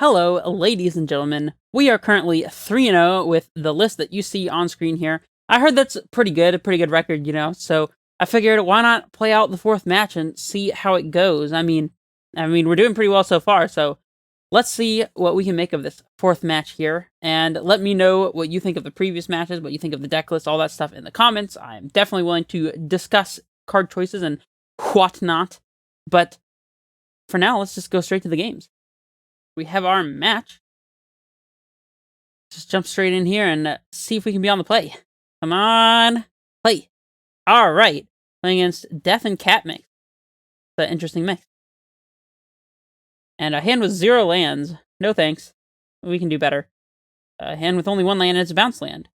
Hello, ladies and gentlemen. We are currently 3-0 with the list that you see on screen here. I heard that's pretty good, a pretty good record, so I figured why not play out the fourth match and see how it goes. I mean, we're doing pretty well so far, so let's see what we can make of this fourth match here, and let me know what you think of the previous matches, what you think of the deck list, all that stuff in the comments. I'm definitely willing to discuss card choices and whatnot, but for now, let's just go straight to the games. We have our match. Just jump straight in here and see if we can be on the play. Come on, play. All right, playing against Death and Cat mix. It's an interesting mix. And a hand with 0 lands. No thanks. We can do better. A hand with only 1 land and it's a bounce land.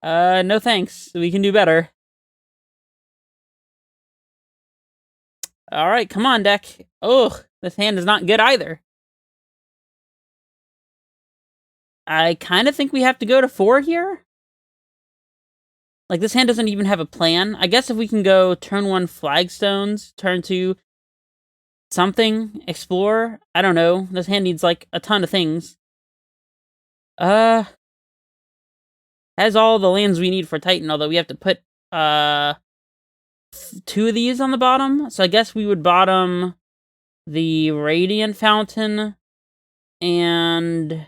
No thanks. We can do better. All right, come on, deck. Ugh, this hand is not good either. I kind of think we have to go to 4 here. Like, this hand doesn't even have a plan. I guess if we can go turn 1 Flagstones, turn 2 something, explore. I don't know. This hand needs, like, a ton of things. Has all the lands we need for Titan, although we have to put, 2 of these on the bottom. So I guess we would bottom the Radiant Fountain and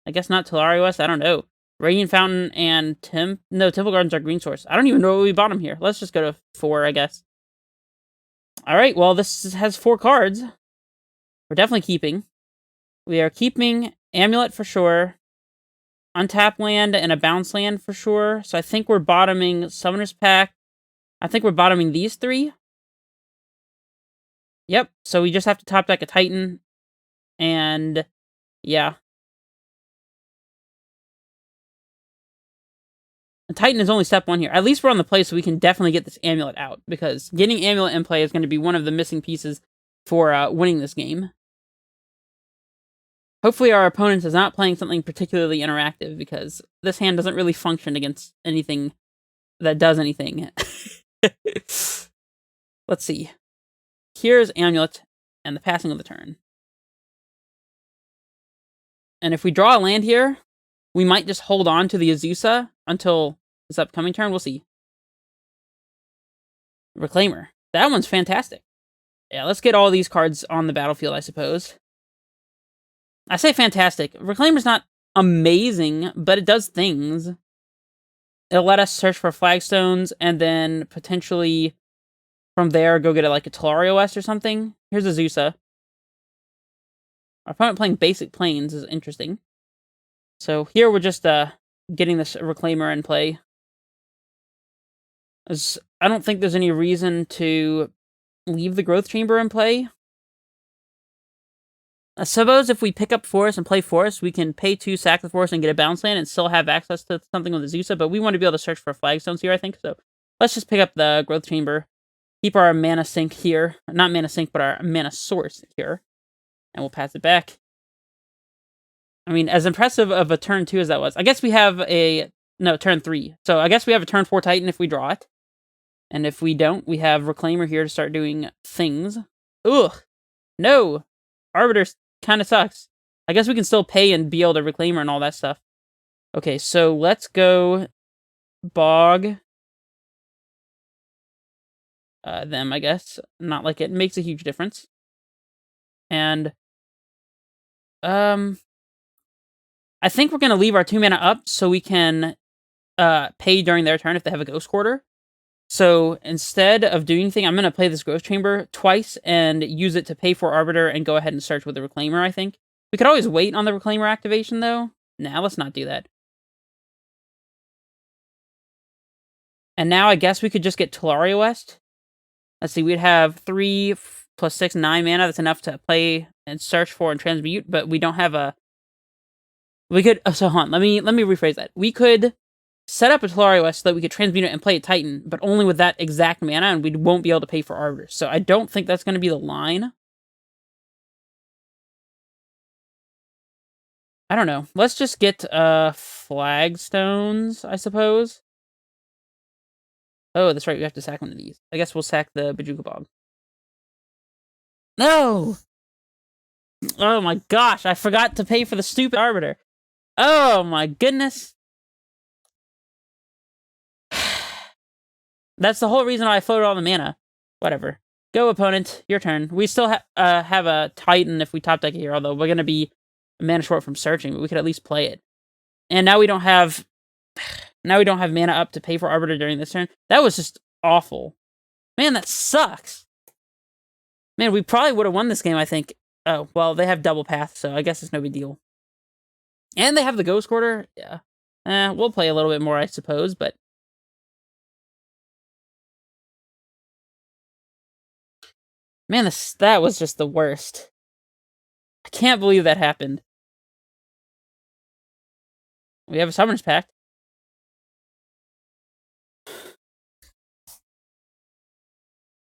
I guess not Tularia West. I don't know. Radiant Fountain and Temple Gardens are green source. I don't even know what we bottom here. Let's just go to 4, I guess. Alright, well, this has 4 cards. We're definitely keeping. We are keeping Amulet for sure. Untap land and a bounce land for sure. So I think we're bottoming Summoner's Pact. I think we're bottoming these 3. Yep, so we just have to top deck a Titan. And, yeah. And Titan is only step 1 here. At least we're on the play, so we can definitely get this Amulet out. Because getting Amulet in play is going to be one of the missing pieces for winning this game. Hopefully our opponent is not playing something particularly interactive, because this hand doesn't really function against anything that does anything. Let's see. Here's Amulet and the passing of the turn. And if we draw a land here, we might just hold on to the Azusa until this upcoming turn. We'll see. Reclaimer. That one's fantastic. Yeah, let's get all these cards on the battlefield, I suppose. I say fantastic. Reclaimer's not amazing, but it does things. It'll let us search for Flagstones, and then potentially from there go get like a Tularia West or something. Here's Azusa. Our opponent playing basic planes is interesting. So here we're just getting this Reclaimer in play. I don't think there's any reason to leave the Growth Chamber in play. I suppose if we pick up Forest and play Forest, we can pay 2, sack the Forest, and get a bounce land and still have access to something with Azusa, but we want to be able to search for Flagstones here, I think. So let's just pick up the Growth Chamber, keep our mana sink here. Not mana sink, but our mana source here. And we'll pass it back. I mean, as impressive of a turn 2 as that was, I guess we have turn 3. So I guess we have a turn 4 Titan if we draw it. And if we don't, we have Reclaimer here to start doing things. Ugh. No. Arbiter kind of sucks. I guess we can still pay and be able to Reclaimer and all that stuff. Okay, so let's go Bog them, I guess. Not like it makes a huge difference. And I think we're going to leave our 2 mana up so we can pay during their turn if they have a Ghost Quarter. So instead of doing anything, I'm going to play this Growth Chamber twice and use it to pay for Arbiter and go ahead and search with the Reclaimer, I think. We could always wait on the Reclaimer activation, though. Nah, let's not do that. And now I guess we could just get Tularia West. Let's see, we'd have 3 plus 6, 9 mana. That's enough to play and search for and transmute, but we don't have a... We could... Oh, so hold on, let me rephrase that. We could set up a Tularia West so that we could transmute it and play a Titan, but only with that exact mana, and we won't be able to pay for Arbiter. So I don't think that's going to be the line. I don't know. Let's just get Flagstones, I suppose. Oh, that's right, we have to sack one of these. I guess we'll sack the Bojuka Bog. No! Oh my gosh, I forgot to pay for the stupid Arbiter. Oh my goodness. That's the whole reason why I floated all the mana. Whatever. Go, opponent. Your turn. We still have a Titan if we top deck it here, although we're going to be a mana short from searching, but we could at least play it. And now we don't have mana up to pay for Arbiter during this turn. That was just awful. Man, that sucks. Man, we probably would have won this game, I think. Oh, well, they have double path, so I guess it's no big deal. And they have the Ghost Quarter. Yeah. We'll play a little bit more, I suppose, but... Man, that was just the worst. I can't believe that happened. We have a Summoner's Pact.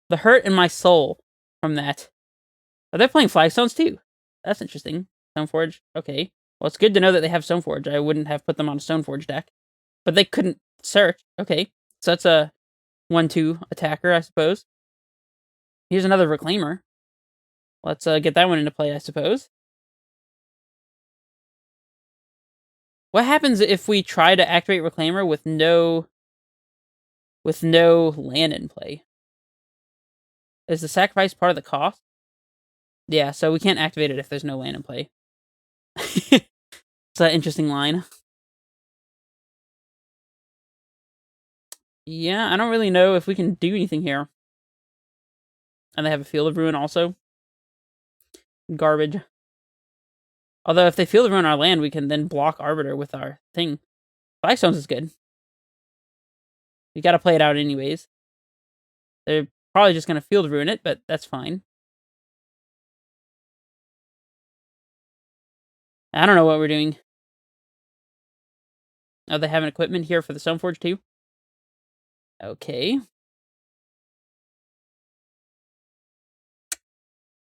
The hurt in my soul from that. Oh, they're playing Flagstones too. That's interesting. Stoneforge. Okay. Well, it's good to know that they have Stoneforge. I wouldn't have put them on a Stoneforge deck. But they couldn't search. Okay. So that's a 1-2 attacker, I suppose. Here's another Reclaimer. Let's get that one into play, I suppose. What happens if we try to activate Reclaimer with no land in play? Is the sacrifice part of the cost? Yeah, so we can't activate it if there's no land in play. It's an interesting line. Yeah, I don't really know if we can do anything here. And they have a Field of Ruin also. Garbage. Although if they Field of Ruin our land, we can then block Arbiter with our thing. Flagstones is good. We gotta play it out anyways. They're probably just gonna Field of Ruin it, but that's fine. I don't know what we're doing. Oh, they have an equipment here for the Stoneforge too? Okay.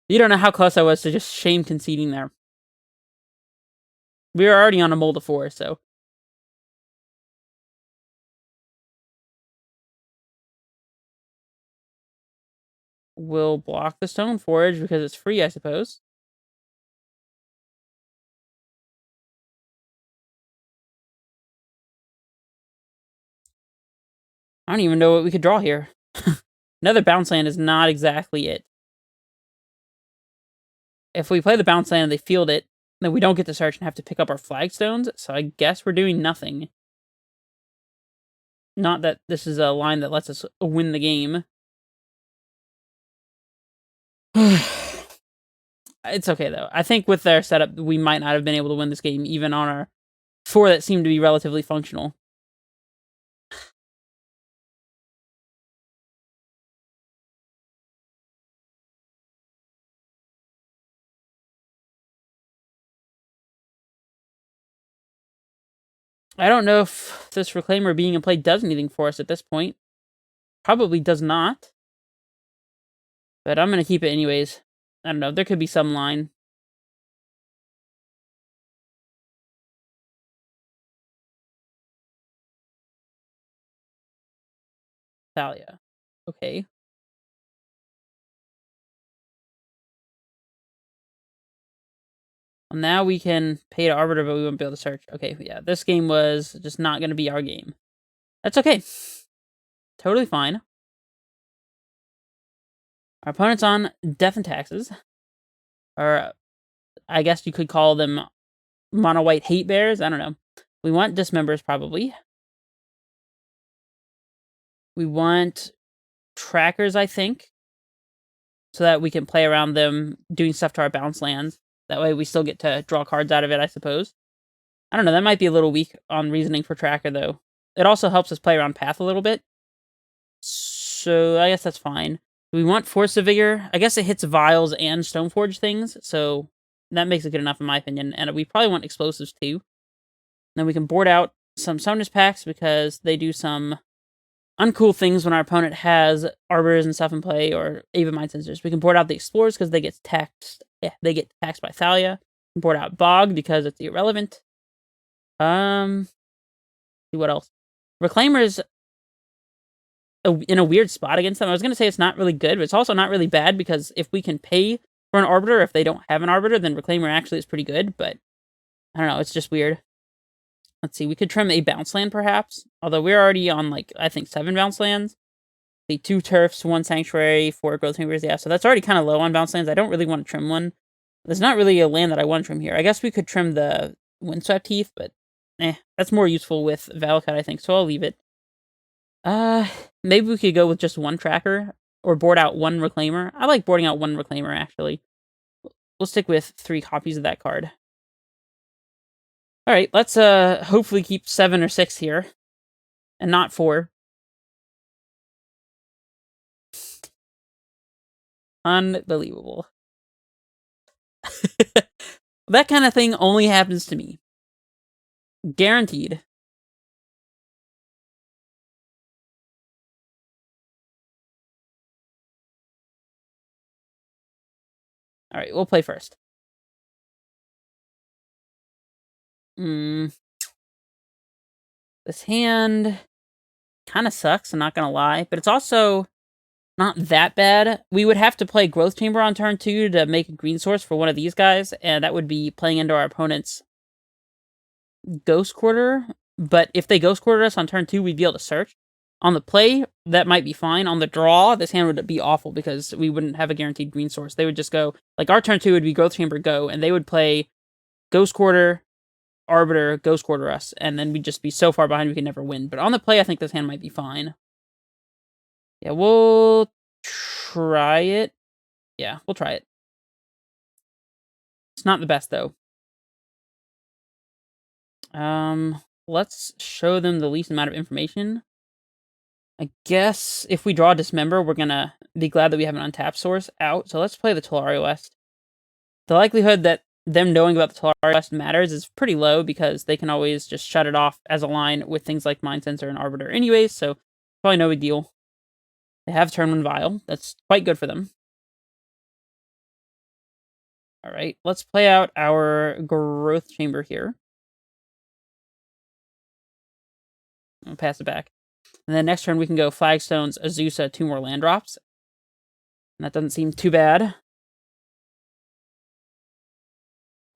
You don't know how close I was to just shame conceding there. We were already on a Mold of 4, so... We'll block the Stoneforge because it's free, I suppose. I don't even know what we could draw here. Another bounce land is not exactly it. If we play the bounce land and they field it, then we don't get to search and have to pick up our Flagstones, so I guess we're doing nothing. Not that this is a line that lets us win the game. It's okay, though. I think with their setup, we might not have been able to win this game, even on our 4 that seemed to be relatively functional. I don't know if this Reclaimer being in play does anything for us at this point. Probably does not. But I'm going to keep it anyways. I don't know. There could be some line. Thalia. Okay. Well, now we can pay to Arbiter, but we won't be able to search. Okay, yeah. This game was just not going to be our game. That's okay. Totally fine. Our opponent's on Death and Taxes. Or, I guess you could call them mono-white hate bears. I don't know. We want Dismembers, probably. We want Trackers, I think. So that we can play around them doing stuff to our bounce lands. That way we still get to draw cards out of it, I suppose. I don't know. That might be a little weak on reasoning for Tracker, though. It also helps us play around Path a little bit. So I guess that's fine. We want Force of Vigor. I guess it hits Vials and Stoneforge things, so that makes it good enough in my opinion. And we probably want Explosives too. Then we can board out some Summoners Packs because they do some uncool things when our opponent has Arbiters and stuff in play, or even Mind Sensors. We can board out the Explorers because they get taxed. Yeah, they get taxed by Thalia. We can board out Bog because it's irrelevant. See what else? Reclaimer's in a weird spot against them. I was going to say it's not really good, but it's also not really bad because if we can pay for an Arbiter. If they don't have an Arbiter, then Reclaimer actually is pretty good, but I don't know, it's just weird. Let's see, we could trim a bounce land, perhaps. Although we're already on, like, I think 7 bounce lands. The 2 turfs, 1 sanctuary, 4 growth chambers, yeah, so that's already kind of low on bounce lands. I don't really want to trim one. There's not really a land that I want to trim here. I guess we could trim the Windswept Heath, but that's more useful with Valakut, I think, so I'll leave it. Maybe we could go with just 1 tracker, or board out 1 Reclaimer. I like boarding out 1 Reclaimer, actually. We'll stick with 3 copies of that card. Alright, let's hopefully keep 7 or 6 here, and not 4. Unbelievable. That kind of thing only happens to me. Guaranteed. Alright, we'll play first. This hand kind of sucks, I'm not gonna lie, but it's also not that bad. We would have to play Growth Chamber on turn 2 to make a green source for one of these guys, and that would be playing into our opponent's Ghost Quarter. But if they Ghost Quarter us on turn 2, we'd be able to search. On the play, that might be fine. On the draw, this hand would be awful because we wouldn't have a guaranteed green source. They would just go, like, our turn 2 would be Growth Chamber go, and they would play Ghost Quarter, Arbiter, Ghost Quarter us, and then we'd just be so far behind we could never win. But on the play, I think this hand might be fine. Yeah, we'll try it. Yeah, we'll try it. It's not the best, though. Let's show them the least amount of information. I guess if we draw Dismember, we're gonna be glad that we have an untapped source out. So let's play the Tolari West. The likelihood that them knowing about the Tolari West matters is pretty low because they can always just shut it off as a line with things like Mind Sensor and Arbiter anyways, so probably no big deal. They have turn 1 Vial. That's quite good for them. Alright, let's play out our Growth Chamber here. I'll pass it back. And then next turn we can go Flagstones, Azusa, 2 more land drops. And that doesn't seem too bad.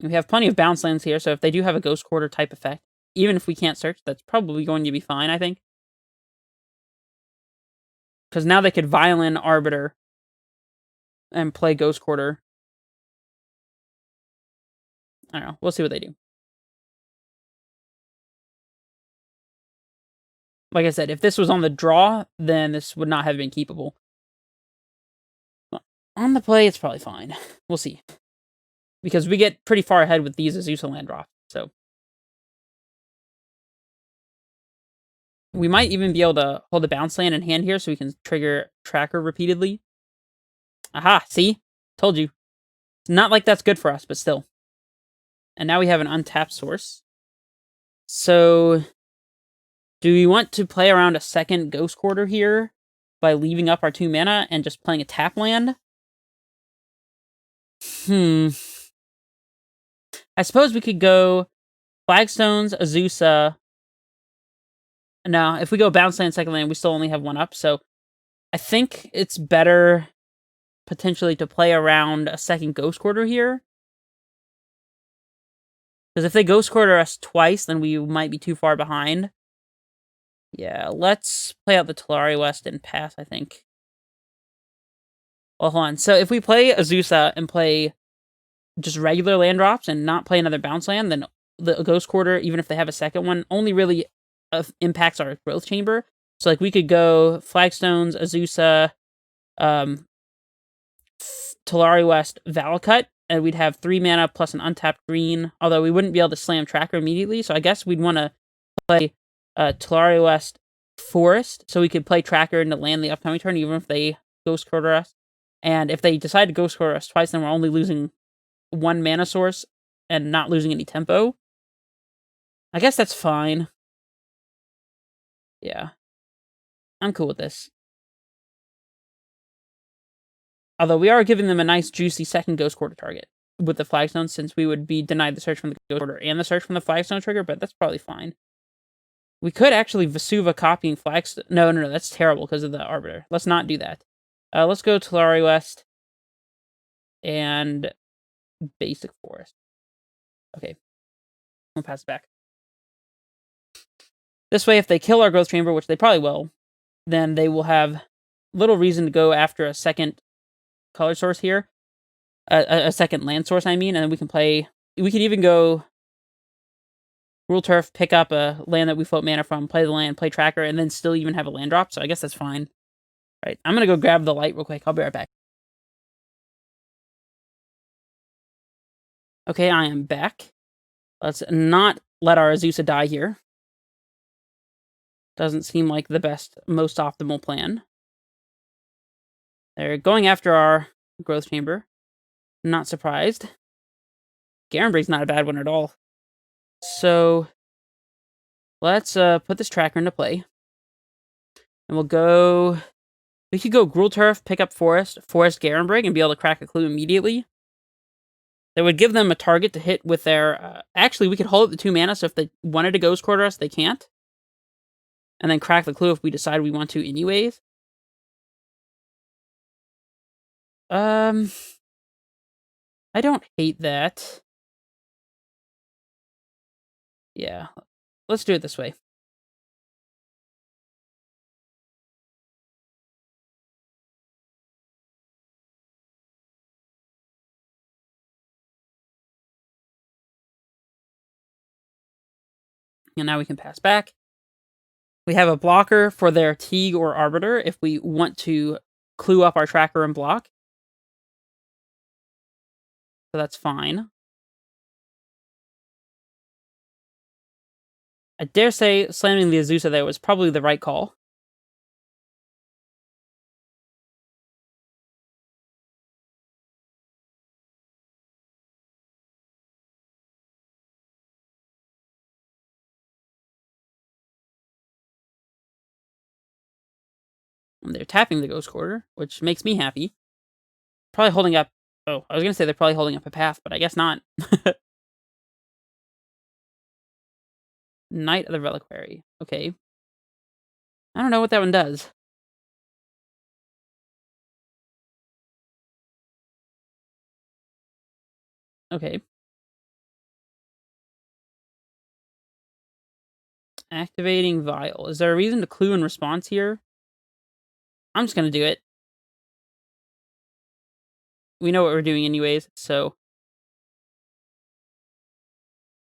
We have plenty of bounce lands here, so if they do have a Ghost Quarter type effect, even if we can't search, that's probably going to be fine, I think. Because now they could Violin Arbiter and play Ghost Quarter. I don't know. We'll see what they do. Like I said, if this was on the draw, then this would not have been keepable. On the play, it's probably fine. We'll see. Because we get pretty far ahead with these Azusa land drops, so. We might even be able to hold a bounce land in hand here so we can trigger Tracker repeatedly. Aha, see? Told you. It's not like that's good for us, but still. And now we have an untapped source. So, do we want to play around a second Ghost Quarter here by leaving up our 2 mana and just playing a tap land? I suppose we could go Flagstones, Azusa. No, if we go bounce land, second land, we still only have 1 up, so I think it's better potentially to play around a second Ghost Quarter here. Because if they Ghost Quarter us twice, then we might be too far behind. Yeah, let's play out the Tolari West and pass, I think. Well, hold on. So if we play Azusa and play just regular land drops and not play another bounce land, then the Ghost Quarter, even if they have a second one, only really impacts our Growth Chamber. So, like, we could go Flagstones, Azusa, Tolari West, Valakut, and we'd have 3 mana plus an untapped green, although we wouldn't be able to slam Tracker immediately, so I guess we'd want to play Tolari West Forest, so we could play Tracker into land the upcoming turn, even if they Ghost Quarter us. And if they decide to Ghost Quarter us twice, then we're only losing 1 mana source and not losing any tempo. I guess that's fine. Yeah. I'm cool with this. Although we are giving them a nice, juicy second Ghost Quarter target with the Flagstone, since we would be denied the search from the Ghost Quarter and the search from the Flagstone trigger, but that's probably fine. We could actually Vesuva copying Flagstone. No, that's terrible because of the Arbiter. Let's not do that. Let's go Tolari West. and basic forest. Okay. We'll pass it back. This way, if they kill our growth chamber, which they probably will, then they will have little reason to go after a second color source here. A second land source, I mean, and then we can play... We could even go Rule Turf, pick up a land that we float mana from, play the land, play Tracker, and then still even have a land drop, so I guess that's fine. Right, I'm gonna go grab the light real quick. I'll be right back. Okay, I am back. Let's not let our Azusa die here. Doesn't seem like the best, most optimal plan. They're going after our growth chamber. Not surprised. Garenbrig's not a bad one at all. So, let's put this tracker into play. And we'll go... We could go Gruul Turf, pick up Forest Garenbrig, and be able to crack a clue immediately. That would give them a target to hit with their... actually, we could hold up the 2 mana, so if they wanted to Ghost Quarter us, they can't. And then crack the clue if we decide we want to anyways. I don't hate that. Yeah, let's do it this way. And now we can pass back. We have a blocker for their Teague or Arbiter if we want to clue up our tracker and block. So that's fine. I dare say slamming the Azusa there was probably the right call. They're tapping the Ghost Quarter, which makes me happy. Probably holding up... Oh, I was going to say they're probably holding up a path, but I guess not. Knight of the Reliquary. Okay. I don't know what that one does. Okay. Activating Vial. Is there a reason to clue in response here? I'm just going to do it. We know what we're doing anyways, so...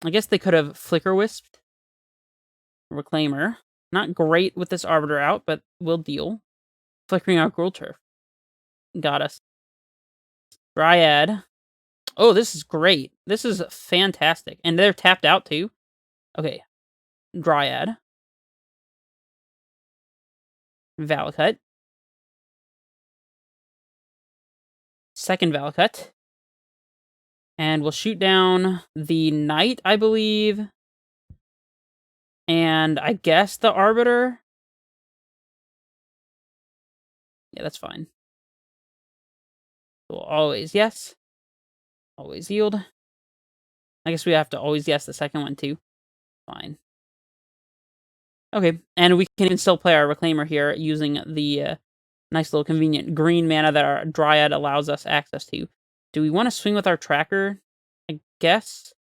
I guess they could have Flicker Wisped. Reclaimer. Not great with this Arbiter out, but we'll deal. Flickering out Gruul Turf. Got us. Dryad. Oh, this is great. This is fantastic. And they're tapped out, too. Okay. Dryad. Valakut. Second Valakut. And we'll shoot down the Knight, I believe. And I guess the Arbiter. Yeah, that's fine. We'll always yes. Always yield. I guess we have to always yes the second one, too. Fine. Okay, and we can still play our Reclaimer here using the nice little convenient green mana that our Dryad allows us access to. Do we want to swing with our Tracker? I guess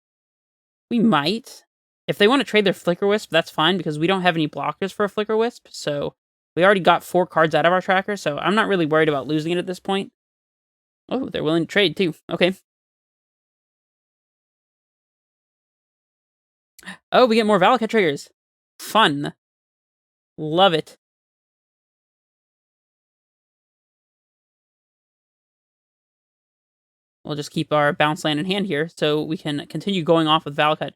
we might. If they want to trade their Flicker Wisp, that's fine, because we don't have any blockers for a Flicker Wisp, so we already got 4 cards out of our Tracker, so I'm not really worried about losing it at this point. Oh, they're willing to trade, too. Okay. Oh, we get more Valakut triggers. Fun. Love it. We'll just keep our bounce land in hand here, so we can continue going off with Valakut.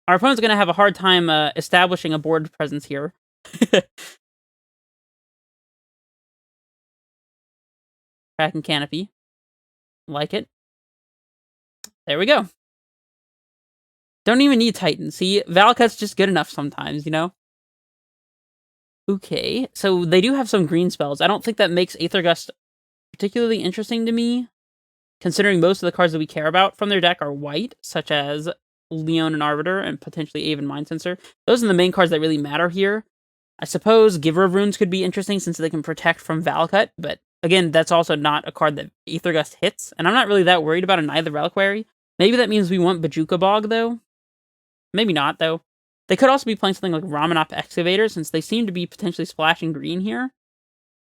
Our opponent's going to have a hard time establishing a board presence here. Kraken Canopy. Like it. There we go. Don't even need Titan. See, Valakut's just good enough sometimes, you know? Okay, so they do have some green spells. I don't think that makes Aether Gust particularly interesting to me, considering most of the cards that we care about from their deck are white, such as Leon and Arbiter, and potentially Aven Mindsensor. Those are the main cards that really matter here. I suppose Giver of Runes could be interesting since they can protect from Valakut, but again, that's also not a card that Aether Gust hits, and I'm not really that worried about in either Reliquary. Maybe that means we want Bajuka Bog, though. Maybe not, though. They could also be playing something like Ramanop Excavator, since they seem to be potentially splashing green here.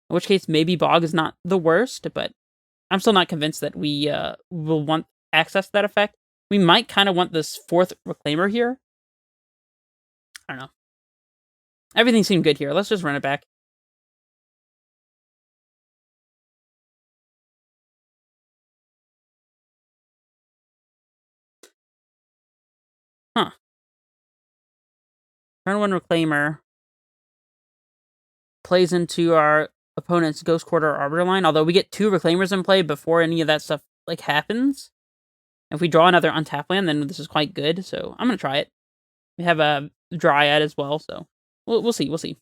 In which case, maybe Bog is not the worst, but I'm still not convinced that we will want access to that effect. We might kind of want this 4th Reclaimer here. I don't know. Everything seemed good here. Let's just run it back. Huh. Turn 1 Reclaimer plays into our opponent's Ghost Quarter Arbiter line, although we get 2 Reclaimers in play before any of that stuff like happens. If we draw another untapped land, then this is quite good, so I'm going to try it. We have a Dryad as well, so we'll see.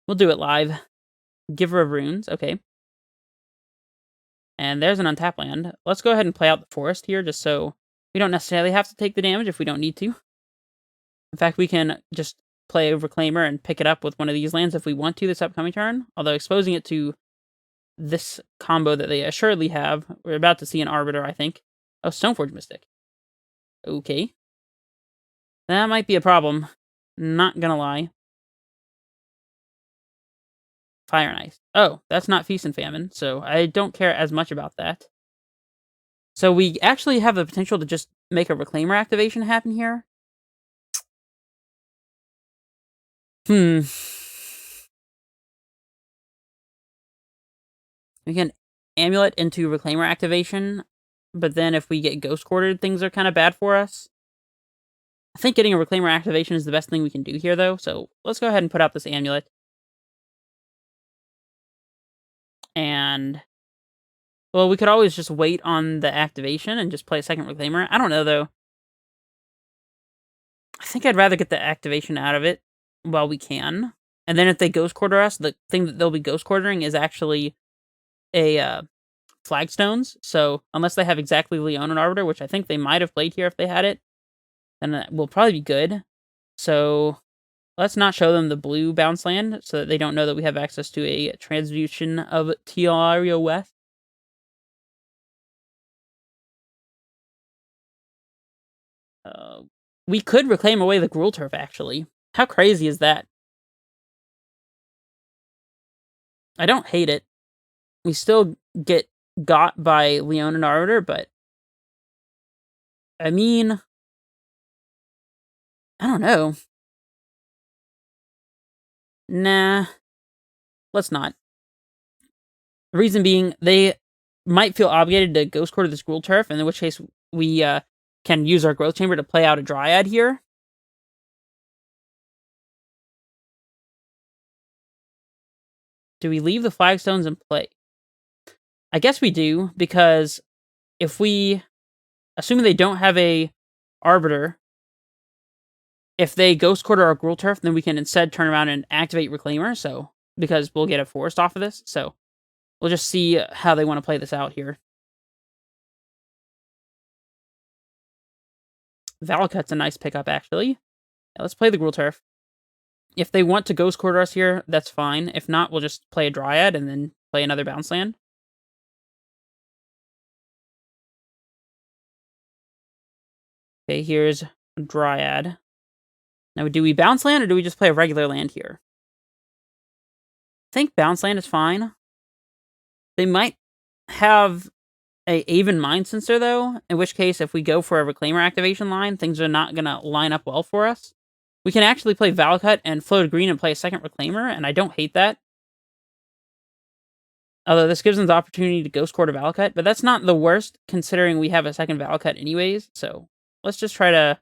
We'll do it live. Giver of Runes, okay. And there's an untapped land. Let's go ahead and play out the forest here, just so we don't necessarily have to take the damage if we don't need to. In fact, we can just play a Reclaimer and pick it up with one of these lands if we want to this upcoming turn, although exposing it to this combo that they assuredly have. We're about to see an Arbiter, I think. Oh, Stoneforge Mystic. Okay. That might be a problem. Not gonna lie. Fire and Ice. Oh, that's not Feast and Famine, so I don't care as much about that. So we actually have the potential to just make a Reclaimer activation happen here. We can Amulet into Reclaimer activation, but then if we get Ghost Quartered, things are kind of bad for us. I think getting a Reclaimer activation is the best thing we can do here, though, so let's go ahead and put out this Amulet. And, well, we could always just wait on the activation and just play a second Reclaimer. I don't know, though. I think I'd rather get the activation out of it while we can. And then if they Ghost Quarter us, the thing that they'll be Ghost Quartering is actually a Flagstones. So unless they have exactly Leonin Arbiter, which I think they might have played here if they had it, then that will probably be good. So let's not show them the blue bounce land so that they don't know that we have access to a Transmutation of Tiaria West. We could reclaim away the Gruul Turf, actually. How crazy is that? I don't hate it. We still get got by Leonin Arbiter, but I mean, I don't know. Nah, let's not. The reason being, they might feel obligated to Ghost Quarter this Gruul Turf, in which case we can use our Growth Chamber to play out a Dryad here. Do we leave the Flagstones in play? I guess we do, because if we, assuming they don't have a Arbiter, if they Ghost Quarter our Gruul Turf, then we can instead turn around and activate Reclaimer, so, because we'll get a forest off of this, so we'll just see how they want to play this out here. Valakut's a nice pickup, actually. Yeah, let's play the Gruul Turf. If they want to Ghost Quarter us here, that's fine. If not, we'll just play a Dryad and then play another bounce land. Okay, here's Dryad. Now, do we bounce land or do we just play a regular land here? I think bounce land is fine. They might have a Aven Mind Sensor, though, in which case, if we go for a Reclaimer activation line, things are not going to line up well for us. We can actually play Valakut and float a green and play a second Reclaimer, and I don't hate that. Although this gives them the opportunity to Ghost Quarter Valakut, but that's not the worst, considering we have a second Valakut anyways, so let's just try to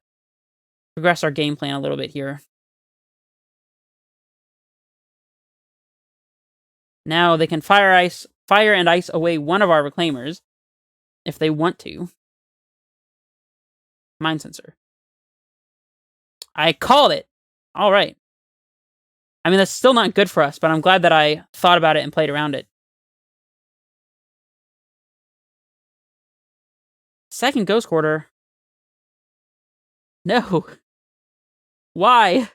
progress our game plan a little bit here. Now they can fire and ice away one of our Reclaimers, if they want to. Mind Sensor. I called it! Alright. I mean, that's still not good for us, but I'm glad that I thought about it and played around it. Second Ghost Quarter. No. Why?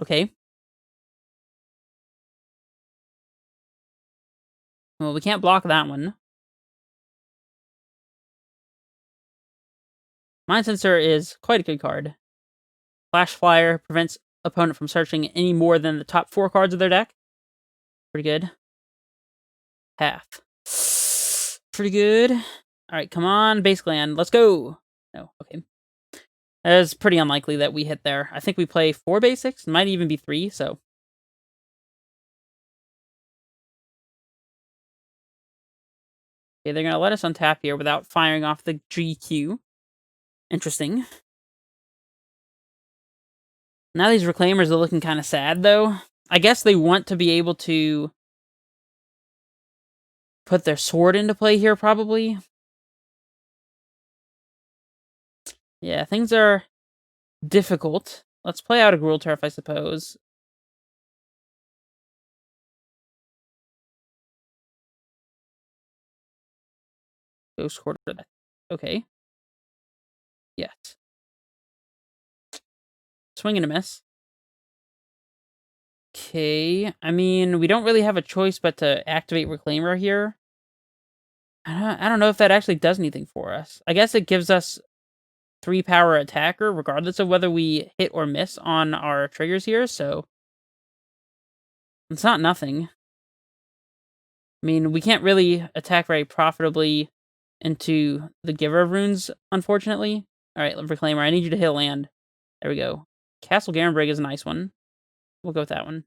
Okay. Well, we can't block that one. Mind Sensor is quite a good card. Flash Flyer prevents opponent from searching any more than the top 4 cards of their deck. Pretty good. Half. Pretty good. Alright, come on, base land. Let's go. No, okay. It's pretty unlikely that we hit there. I think we play 4 basics. It might even be 3, so. Okay, they're going to let us untap here without firing off the GQ. Interesting. Now these Reclaimers are looking kind of sad, though. I guess they want to be able to put their sword into play here, probably. Yeah, things are difficult. Let's play out a Gruul Turf, I suppose. Ghost Quarter. Okay. Yes. Swing and a miss. Okay. I mean, we don't really have a choice but to activate Reclaimer here. I don't know if that actually does anything for us. I guess it gives us 3 power attacker, regardless of whether we hit or miss on our triggers here, so it's not nothing. I mean, we can't really attack very profitably into the Giver of Runes, unfortunately. Alright, Reclaimer, I need you to hit land. There we go. Castle Garenbrig is a nice one. We'll go with that one.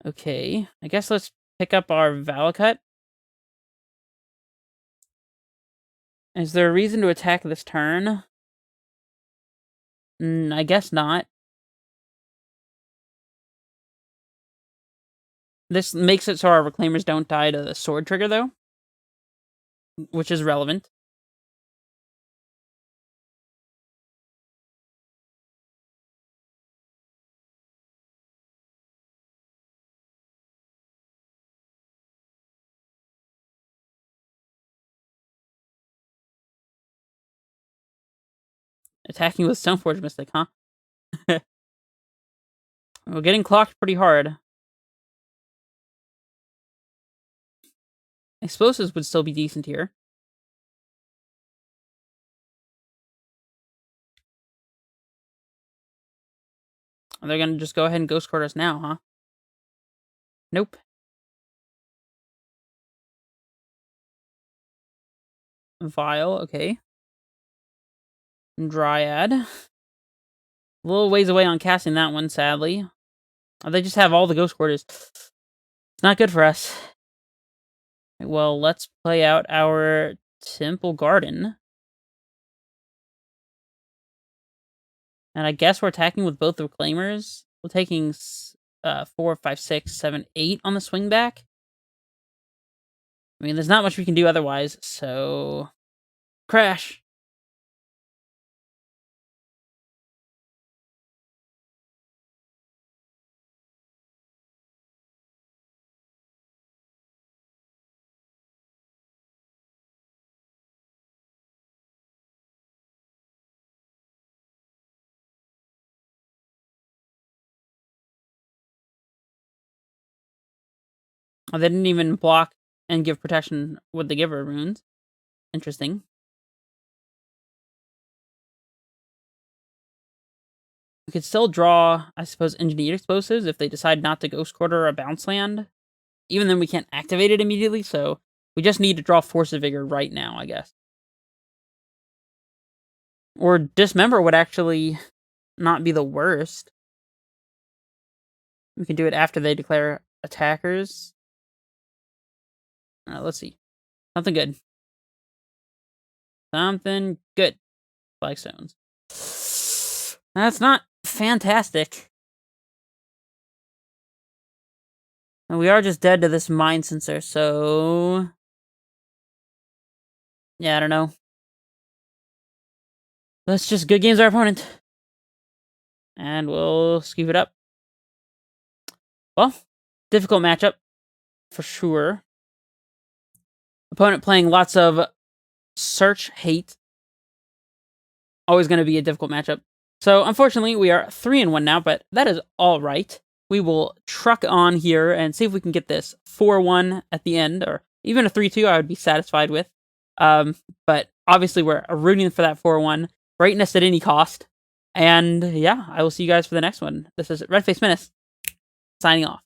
Okay, I guess let's pick up our Valakut. Is there a reason to attack this turn? I guess not. This makes it so our Reclaimers don't die to the sword trigger, though. Which is relevant. Attacking with Stoneforge Mystic, huh? We're getting clocked pretty hard. Explosives would still be decent here. They're gonna just go ahead and Ghost Court us now, huh? Nope. Vial, okay. Dryad. A little ways away on casting that one, sadly. Oh, they just have all the Ghost Quarters. It's not good for us. Well, let's play out our Temple Garden. And I guess we're attacking with both the Reclaimers. We're taking 4, 5, 6, 7, 8 on the swing back. I mean, there's not much we can do otherwise, so... Crash! Oh, they didn't even block and give protection with the Giver runes. Interesting. We could still draw, I suppose, Engineered Explosives if they decide not to Ghost Quarter a bounce land. Even then, we can't activate it immediately, so we just need to draw Force of Vigor right now, I guess. Or Dismember would actually not be the worst. We can do it after they declare attackers. Let's see. Something good. Something good. Flagstones. That's not fantastic. And we are just dead to this Mind Sensor, so... Yeah, I don't know. Let's just good games our opponent. And we'll scoop it up. Well, difficult matchup. For sure. Opponent playing lots of Search Hate. Always going to be a difficult matchup. So unfortunately, we are 3-1 now, but that is all right. We will truck on here and see if we can get this 4-1 at the end, or even a 3-2 I would be satisfied with. But obviously we're rooting for that 4-1. Greatness at any cost. And yeah, I will see you guys for the next one. This is Redface Menace, signing off.